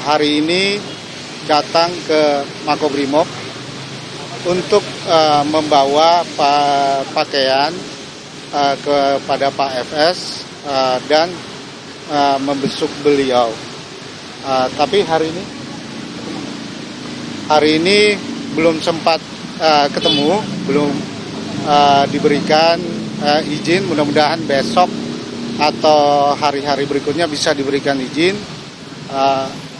hari ini datang ke Makobrimob untuk membawa pakaian kepada Pak FS dan membesuk beliau. Tapi hari ini belum sempat ketemu, belum diberikan izin. Mudah-mudahan besok atau hari-hari berikutnya bisa diberikan izin.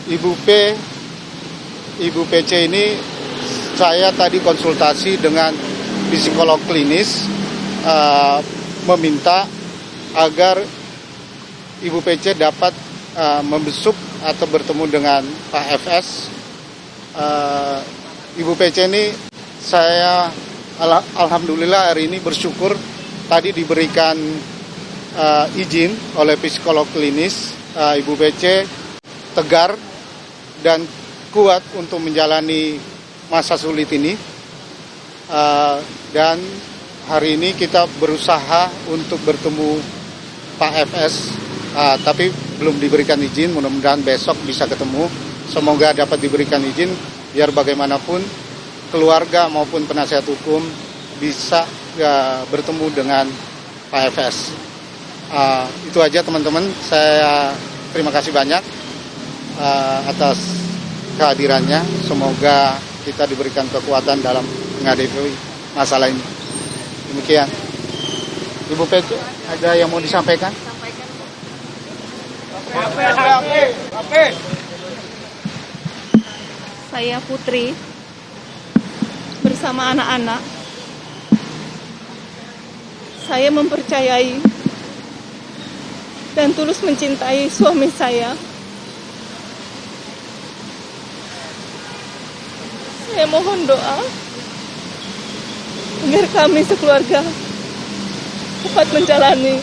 Ibu PC ini saya tadi konsultasi dengan psikolog klinis, meminta agar Ibu PC dapat membesuk atau bertemu dengan Pak FS. Ibu PC ini saya alhamdulillah hari ini bersyukur tadi diberikan izin oleh psikolog klinis. Ibu PC tegar dan kuat untuk menjalani masa sulit ini, dan hari ini kita berusaha untuk bertemu Pak FS, tapi belum diberikan izin. Mudah-mudahan besok bisa ketemu. Semoga dapat diberikan izin biar bagaimanapun keluarga maupun penasihat hukum bisa bertemu dengan Pak FS. Itu aja teman-teman, saya terima kasih banyak atas kehadirannya. Semoga kita diberikan kekuatan dalam menghadapi masalah ini. Demikian. Ibu PC, ada yang mau disampaikan? Saya Putri bersama anak-anak. Saya mempercayai dan tulus mencintai suami saya. Saya mohon doa agar kami sekeluarga dapat menjalani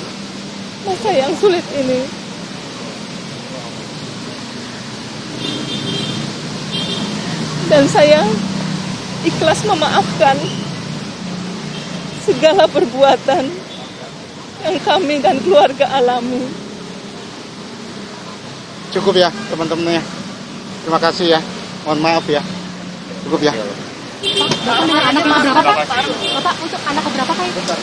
masa yang sulit ini. Dan saya ikhlas memaafkan segala perbuatan yang kami dan keluarga alami. Cukup ya teman-temannya. Terima kasih ya. Mohon maaf ya. Cukup ya. Bapak dengan anak berapa Pak? Bapak untuk anak berapa Pak?